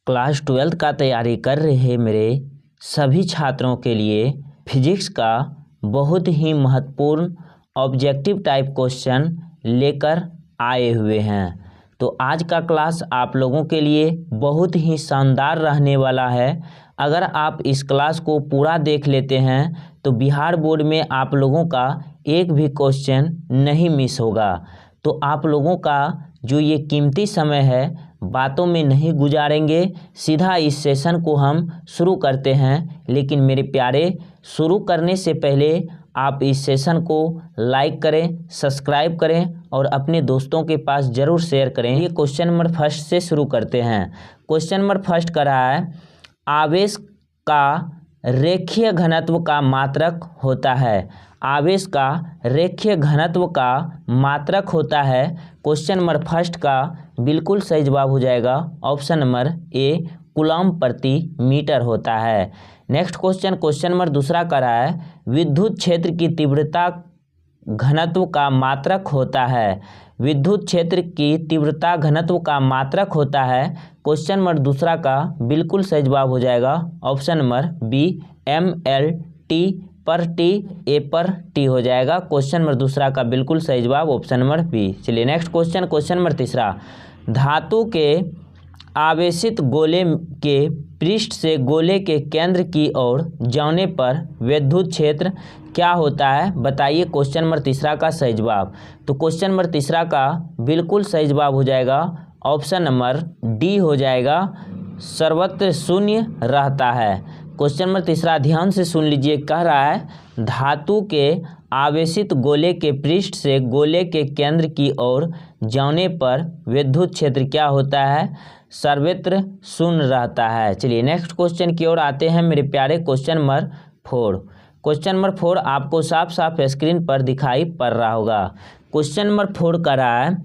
Class 12th का तैयारी कर रहे मेरे सभी छात्रों के लिए फिजिक्स का बहुत ही महत्वपूर्ण ऑब्जेक्टिव टाइप क्वेश्चन लेकर आए हुए हैं। तो आज का क्लास आप लोगों के लिए बहुत ही शानदार रहने वाला है। अगर आप इस क्लास को पूरा देख लेते हैं तो बिहार बोर्ड में आप लोगों का एक भी क्वेश्चन नहीं मिस होगा। तो आप लोगों का जो ये कीमती समय है बातों में नहीं गुजारेंगे, सीधा इस सेशन को हम शुरू करते हैं। लेकिन मेरे प्यारे, शुरू करने से पहले आप इस सेशन को लाइक करें, सब्सक्राइब करें और अपने दोस्तों के पास ज़रूर शेयर करें। ये क्वेश्चन नंबर फर्स्ट से शुरू करते हैं। क्वेश्चन नंबर फर्स्ट कर रहा है, आवेश का रेखीय घनत्व का मात्रक होता है। आवेश का रेखीय घनत्व का मात्रक होता है। क्वेश्चन नंबर फर्स्ट का बिल्कुल सही जवाब हो जाएगा ऑप्शन नंबर ए, कूलम्ब प्रति मीटर होता है। नेक्स्ट क्वेश्चन नंबर दूसरा कर रहा है, विद्युत क्षेत्र की तीव्रता घनत्व का मात्रक होता है। विद्युत क्षेत्र की तीव्रता घनत्व का मात्रक होता है। क्वेश्चन नंबर दूसरा का बिल्कुल सही जवाब हो जाएगा ऑप्शन नंबर बी, ml/t पर टी, ए पर टी हो जाएगा। क्वेश्चन नंबर दूसरा का बिल्कुल सही जवाब ऑप्शन नंबर बी। चलिए नेक्स्ट क्वेश्चन नंबर तीसरा, धातु के आवेशित गोले के पृष्ठ से गोले के केंद्र की ओर जाने पर विद्युत क्षेत्र क्या होता है, बताइए। क्वेश्चन नंबर तीसरा का सही जवाब, तो क्वेश्चन नंबर तीसरा का बिल्कुल सही जवाब हो जाएगा ऑप्शन नंबर डी हो जाएगा, सर्वत्र शून्य रहता है। क्वेश्चन नंबर तीसरा ध्यान से सुन लीजिए, कह रहा है धातु के आवेशित गोले के पृष्ठ से गोले के केंद्र की ओर जाने पर विद्युत क्षेत्र क्या होता है, सर्वत्र शून्य रहता है। चलिए नेक्स्ट क्वेश्चन की ओर आते हैं मेरे प्यारे। क्वेश्चन नंबर 4, क्वेश्चन नंबर 4 आपको साफ साफ स्क्रीन पर दिखाई पड़ रहा होगा। क्वेश्चन नंबर 4 का रहा है,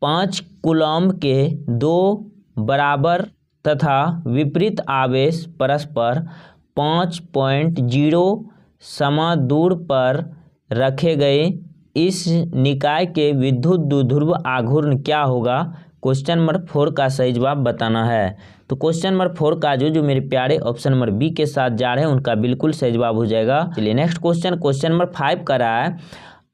5 कूलम्ब के 2 बराबर तथा विपरीत आवेश परस्पर 5.0 समदूर पर रखे गए इस निकाय के विद्युत द्विध्रुव आघूर्ण क्या होगा। क्वेश्चन नंबर 4 का सही जवाब बताना है। तो क्वेश्चन नंबर 4 का जो मेरे प्यारे ऑप्शन नंबर बी के साथ जा रहे हैं उनका बिल्कुल सही जवाब हो जाएगा। चलिए नेक्स्ट क्वेश्चन नंबर 5 का रहा है,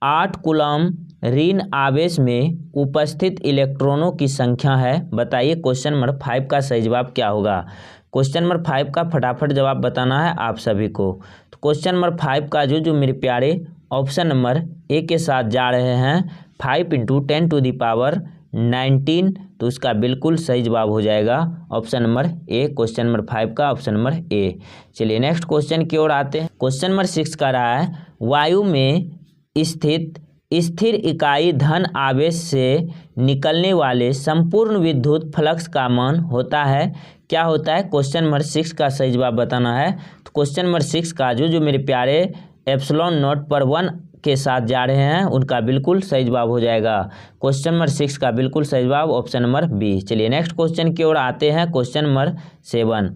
8 कूलम्ब ऋण आवेश में उपस्थित इलेक्ट्रॉनों की संख्या है, बताइए। क्वेश्चन नंबर 5 का सही जवाब क्या होगा। क्वेश्चन नंबर 5 का फटाफट जवाब बताना है आप सभी को। तो क्वेश्चन नंबर 5 का जो मेरे प्यारे ऑप्शन नंबर ए के साथ जा रहे हैं 5 × 10⁻19, तो उसका बिल्कुल सही जवाब हो जाएगा option number A, question number 5 का ऑप्शन नंबर ए। चलिए नेक्स्ट क्वेश्चन की ओर आते हैं। क्वेश्चन नंबर 6 का रहा है, वायु में स्थित स्थिर इकाई धन आवेश से निकलने वाले संपूर्ण विद्युत फ्लक्स का मान होता है, क्या होता है। क्वेश्चन नंबर 6 का सही जवाब बताना है। तो क्वेश्चन नंबर 6 का जो मेरे प्यारे एप्सिलॉन नॉट पर 1 के साथ जा रहे हैं उनका बिल्कुल सही जवाब हो जाएगा। क्वेश्चन नंबर 6 का बिल्कुल सही जवाब ऑप्शन नंबर बी। चलिए नेक्स्ट क्वेश्चन की ओर आते हैं। क्वेश्चन नंबर 7,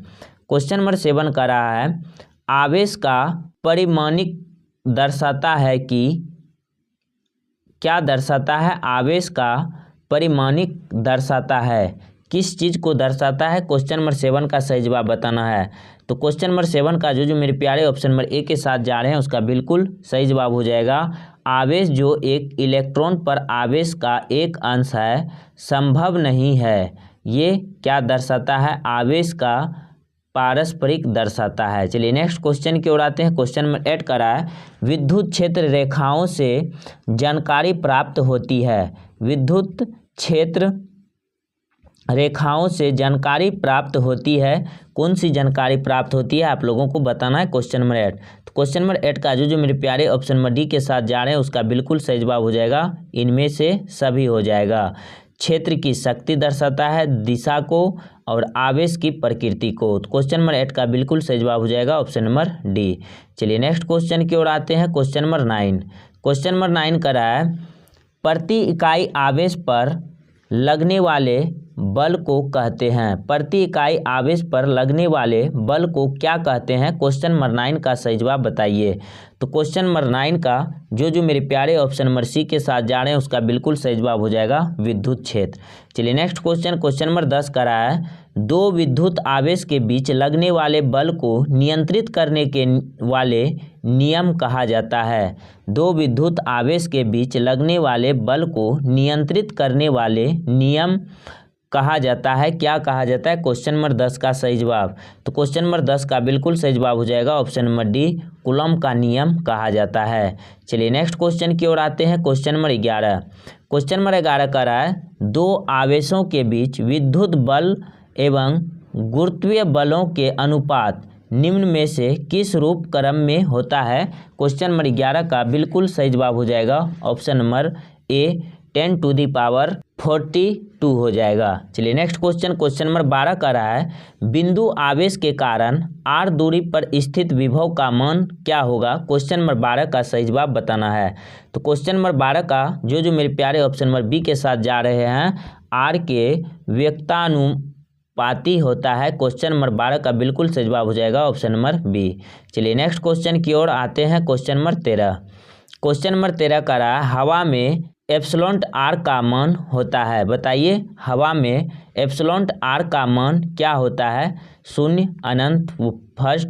क्वेश्चन नंबर 7 का रहा है, आवेश का परिमाणिक दर्शाता है कि क्या दर्शाता है। आवेश का परिमाणिक दर्शाता है, किस चीज़ को दर्शाता है। क्वेश्चन नंबर 7 का सही जवाब बताना है। तो क्वेश्चन नंबर 7 का जो मेरे प्यारे ऑप्शन नंबर ए के साथ जा रहे हैं उसका बिल्कुल सही जवाब हो जाएगा, आवेश जो एक इलेक्ट्रॉन पर आवेश का एक अंश है संभव नहीं है। ये क्या दर्शाता है, आवेश का पारस्परिक दर्शाता है। चलिए नेक्स्ट क्वेश्चन की ओर आते हैं। क्वेश्चन नंबर 8 का रहा है, विद्युत क्षेत्र रेखाओं से जानकारी प्राप्त होती है। विद्युत क्षेत्र रेखाओं से जानकारी प्राप्त होती है, कौन सी जानकारी प्राप्त होती है आप लोगों को बताना है। क्वेश्चन नंबर 8, तो क्वेश्चन नंबर 8 का जो मेरे प्यारे ऑप्शन नंबर डी के साथ जा रहे हैं उसका बिल्कुल सही जवाब हो जाएगा, इनमें से सभी हो जाएगा। क्षेत्र की शक्ति दर्शाता है, दिशा को और आवेश की प्रकृति को। तो क्वेश्चन नंबर 8 का बिल्कुल सही जवाब हो जाएगा ऑप्शन नंबर डी। चलिए नेक्स्ट क्वेश्चन की ओर आते हैं। क्वेश्चन नंबर 9, क्वेश्चन नंबर 9 का रहा है, प्रति इकाई आवेश पर लगने वाले बल को कहते हैं। प्रति इकाई आवेश पर लगने वाले बल को क्या कहते हैं। क्वेश्चन नंबर 9 का सही जवाब बताइए। तो क्वेश्चन नंबर 9 का जो मेरे प्यारे ऑप्शन नंबर सी के साथ जा रहे हैं उसका बिल्कुल सही जवाब हो जाएगा विद्युत क्षेत्र। चलिए नेक्स्ट क्वेश्चन नंबर 10 का रहा है, दो विद्युत आवेश के बीच लगने वाले बल को नियंत्रित करने के वाले नियम कहा जाता है। दो विद्युत आवेश के बीच लगने वाले बल को नियंत्रित करने वाले नियम कहा जाता है। क्या कहा जाता है? क्वेश्चन नंबर 10 का सही जवाब। तो क्वेश्चन नंबर 10 का बिल्कुल सही जवाब हो जाएगा ऑप्शन नंबर डी, कूलम्ब का नियम कहा जाता है। चलिए नेक्स्ट क्वेश्चन की ओर आते हैं। Question number 11। क्वेश्चन नंबर 11 कह रहा है दो आवेशों के बीच विद्युत बल एवं गुरुत्वीय बलों के अनुपात निम्न में से किस रूप क्रम में होता है? क्वेश्चन नंबर 11 का बिल्कुल सही जवाब हो जाएगा ऑप्शन नंबर ए, 10⁻42 हो जाएगा। चलिए नेक्स्ट क्वेश्चन, क्वेश्चन नंबर 12 का रहा है बिंदु आवेश के कारण r दूरी पर स्थित विभव का मान क्या होगा? क्वेश्चन नंबर 12 का सही जवाब बताना है। तो क्वेश्चन नंबर 12 का जो मेरे प्यारे ऑप्शन नंबर बी के साथ जा रहे हैं, r के व्यक्तानुपाती होता है। क्वेश्चन नंबर 12 का बिल्कुल सही जवाब हो जाएगा ऑप्शन नंबर बी। चलिए नेक्स्ट क्वेश्चन की ओर आते हैं। Question number 13। क्वेश्चन नंबर 13 का रहा है हवा में एप्सिलॉन r का मान होता है। बताइए हवा में एप्सिलॉन r का मान क्या होता है? 0, अनंत, फर्स्ट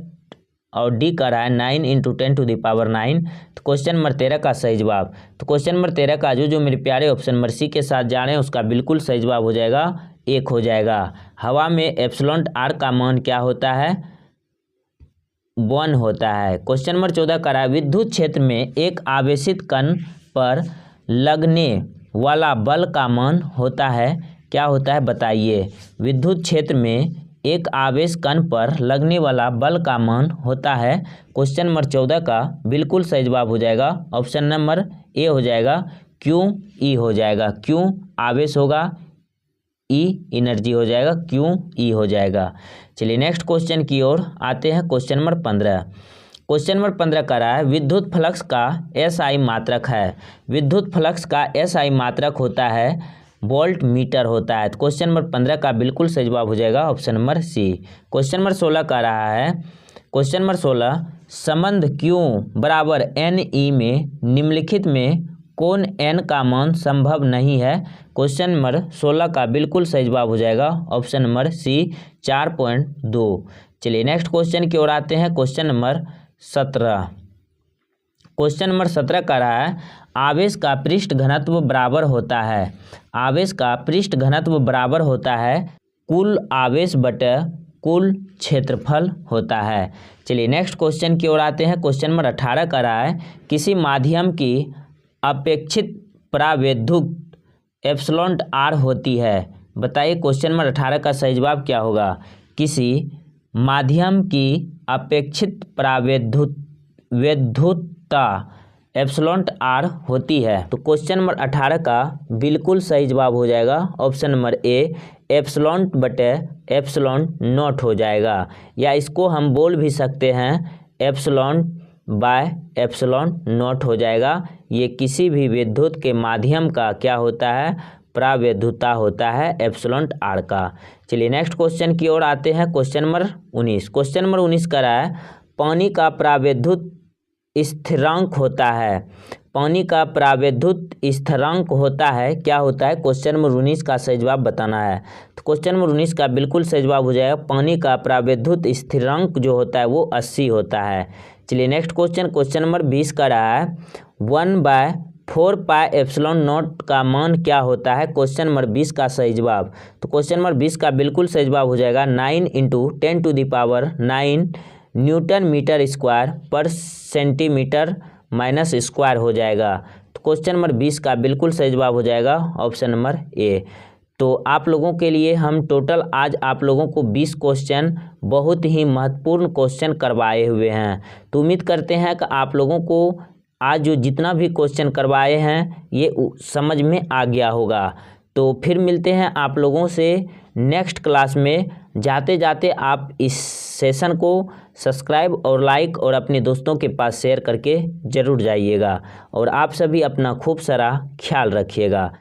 और डी का रहा है 9 × 10⁻9। तो क्वेश्चन नंबर 13 का सही जवाब। तो क्वेश्चन नंबर 13 का जो मेरे प्यारे ऑप्शन नंबर सी के साथ जा रहे हैं उसका बिल्कुल सही जवाब हो जाएगा 1 हो जाएगा। हवा में एप्सिलॉन r का मान क्या होता है? 1 होता है। क्वेश्चन नंबर 14 का रहा है विद्युत क्षेत्र में एक आवेशित कण पर लगने वाला बल का मान होता है। क्या होता है बताइए? विद्युत क्षेत्र में एक आवेश कण पर लगने वाला बल का मान होता है। क्वेश्चन नंबर 14 का बिल्कुल सही जवाब हो जाएगा ऑप्शन नंबर ए हो जाएगा, क्यू ई हो जाएगा। क्यों आवेश होगा, ई एनर्जी हो जाएगा, क्यों ई हो जाएगा। चलिए नेक्स्ट क्वेश्चन की ओर आते हैं। Question number 15। क्वेश्चन नंबर 15 का रहा है विद्युत फ्लक्स का SI मात्रक है। विद्युत फ्लक्स का SI मात्रक होता है वोल्ट मीटर होता है। तो क्वेश्चन नंबर 15 का बिल्कुल सही जवाब हो जाएगा option number C. Question number 16 का रहा है क्वेश्चन नंबर 16 संबंध Q बराबर NE में निम्नलिखित में कौन n का मान संभव नहीं है? क्वेश्चन नंबर 16 का बिल्कुल सही जवाब हो जाएगा ऑप्शन नंबर सी, 4.2। चलिए नेक्स्ट क्वेश्चन की ओर आते हैं। Question number 17। क्वेश्चन नंबर 17 का रहा है आवेश का पृष्ठ घनत्व बराबर होता है। आवेश का पृष्ठ घनत्व बराबर होता है कुल आवेश बटे कुल क्षेत्रफल होता है। चलिए नेक्स्ट क्वेश्चन की ओर आते हैं। क्वेश्चन नंबर 18 का रहा है किसी माध्यम की अपेक्षित प्रावैद्युत एप्सिलॉन r होती है। बताइए क्वेश्चन नंबर 18 का सही जवाब क्या होगा? किसी माध्यम की अपेक्षित प्रावैद्युता एप्सिलॉन r होती है। तो क्वेश्चन नंबर 18 का बिल्कुल सही जवाब हो जाएगा ऑप्शन नंबर ए, एप्सिलॉन बटे एप्सिलॉन नॉट हो जाएगा, या इसको हम बोल भी सकते हैं एप्सिलॉन बाय एप्सिलॉन नॉट हो जाएगा। ये किसी भी विद्युत के माध्यम का क्या होता है? प्रावैद्युता होता है एप्सिलॉन r का। चलिए नेक्स्ट क्वेश्चन की ओर आते हैं। Question number 19। क्वेश्चन नंबर 19 का रहा है पानी का प्रावैद्युत स्थिरांक होता है। पानी का प्रावैद्युत स्थिरांक होता है, क्या होता है? क्वेश्चन नंबर 19 का सही जवाब बताना है। तो क्वेश्चन नंबर 19 का बिल्कुल सही जवाब हो जाएगा पानी का प्रावैद्युत स्थिरांक जो होता है वो 80 होता है। चलिए नेक्स्ट क्वेश्चन, क्वेश्चन नंबर 20 का रहा है 1/4πε0 का मान क्या होता है? क्वेश्चन नंबर 20 का सही जवाब। तो क्वेश्चन नंबर 20 का बिल्कुल सही जवाब हो जाएगा 9 × 10⁹ न्यूटन मीटर स्क्वायर पर सेंटीमीटर माइनस स्क्वायर हो जाएगा। तो क्वेश्चन नंबर 20 का बिल्कुल सही जवाब हो जाएगा ऑप्शन नंबर ए। तो आप लोगों के लिए हम टोटल आज आप लोगों को 20 क्वेश्चन बहुत ही महत्वपूर्ण क्वेश्चन करवाए हुए हैं। तो उम्मीद करते हैं कि आप लोगों को आज जो जितना भी क्वेश्चन करवाए हैं ये समझ में आ गया होगा। तो फिर मिलते हैं आप लोगों से नेक्स्ट क्लास में। जाते जाते आप इस सेशन को सब्सक्राइब और लाइक और अपने दोस्तों के पास शेयर करके ज़रूर जाइएगा। और आप सभी अपना खूब सारा ख्याल रखिएगा।